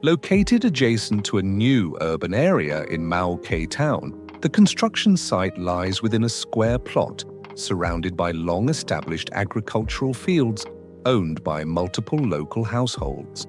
Located adjacent to a new urban area in Mao Khe town, the construction site lies within a square plot surrounded by long-established agricultural fields owned by multiple local households.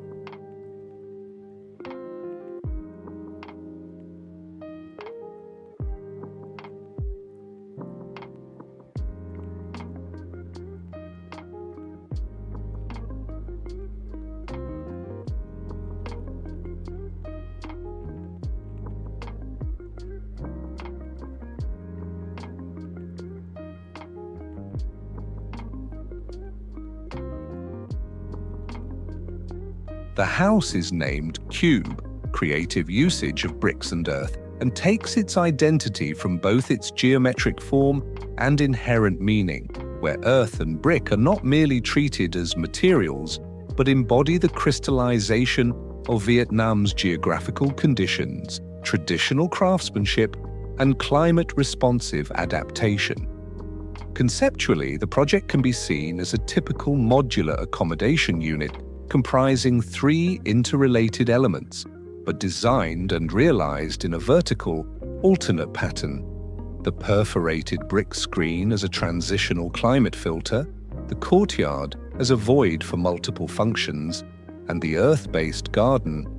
The house is named Cube, creative usage of bricks and earth, and takes its identity from both its geometric form and inherent meaning, where earth and brick are not merely treated as materials, but embody the crystallization of Vietnam's geographical conditions, traditional craftsmanship, and climate-responsive adaptation. Conceptually, the project can be seen as a typical modular accommodation unit comprising three interrelated elements, but designed and realized in a vertical, alternate pattern. The perforated brick screen as a transitional climate filter, the courtyard as a void for multiple functions, and the earth-based garden.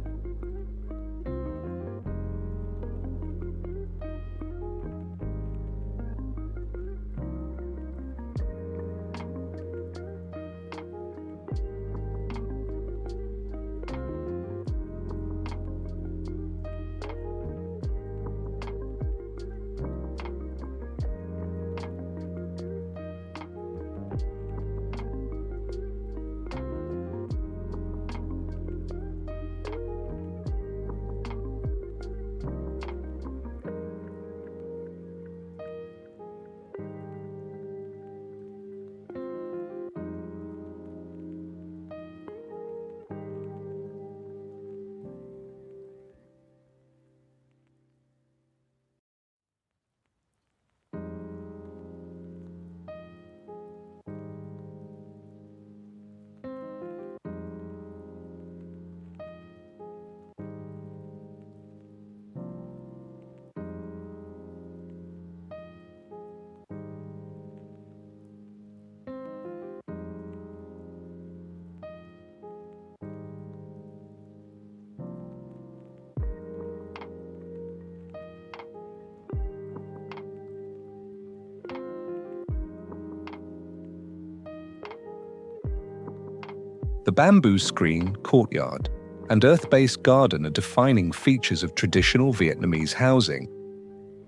The bamboo screen, courtyard, and earth-based garden are defining features of traditional Vietnamese housing.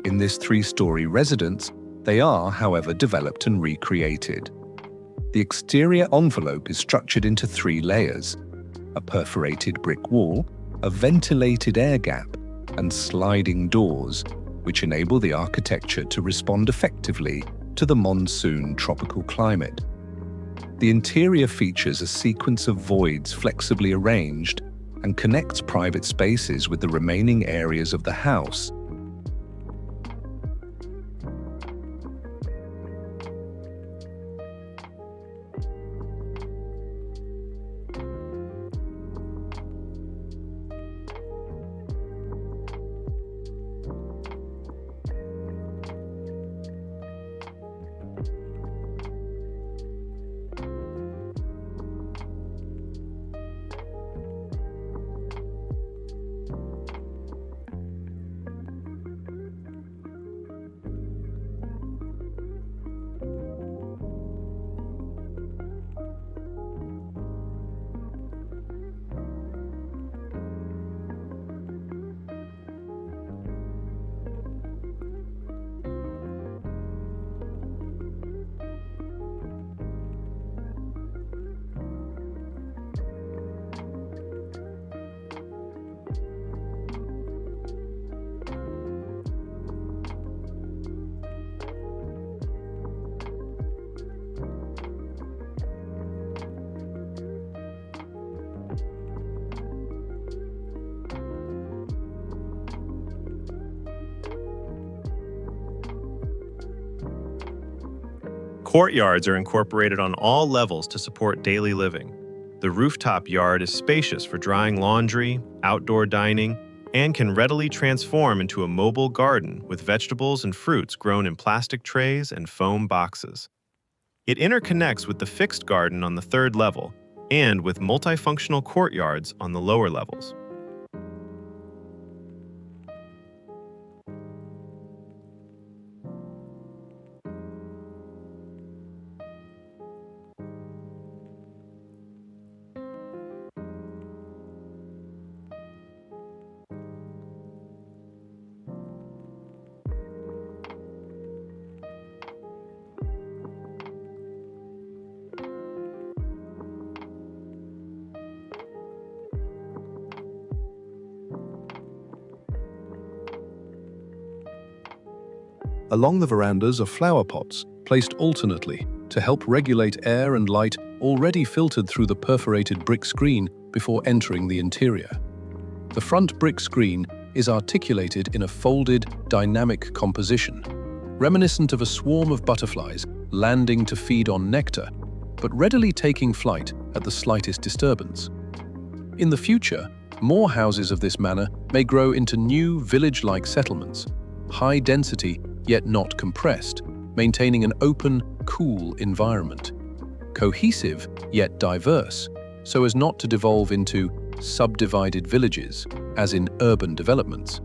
In this three-story residence, they are, however, developed and recreated. The exterior envelope is structured into three layers: a perforated brick wall, a ventilated air gap, and sliding doors, which enable the architecture to respond effectively to the monsoon tropical climate. The interior features a sequence of voids flexibly arranged and connects private spaces with the remaining areas of the house. Courtyards are incorporated on all levels to support daily living. The rooftop yard is spacious for drying laundry, outdoor dining, and can readily transform into a mobile garden with vegetables and fruits grown in plastic trays and foam boxes. It interconnects with the fixed garden on the third level and with multifunctional courtyards on the lower levels. Along the verandas are flower pots, placed alternately to help regulate air and light already filtered through the perforated brick screen before entering the interior. The front brick screen is articulated in a folded, dynamic composition, reminiscent of a swarm of butterflies landing to feed on nectar, but readily taking flight at the slightest disturbance. In the future, more houses of this manner may grow into new village-like settlements, high density yet not compressed, maintaining an open, cool environment. Cohesive yet diverse, so as not to devolve into subdivided villages, as in urban developments.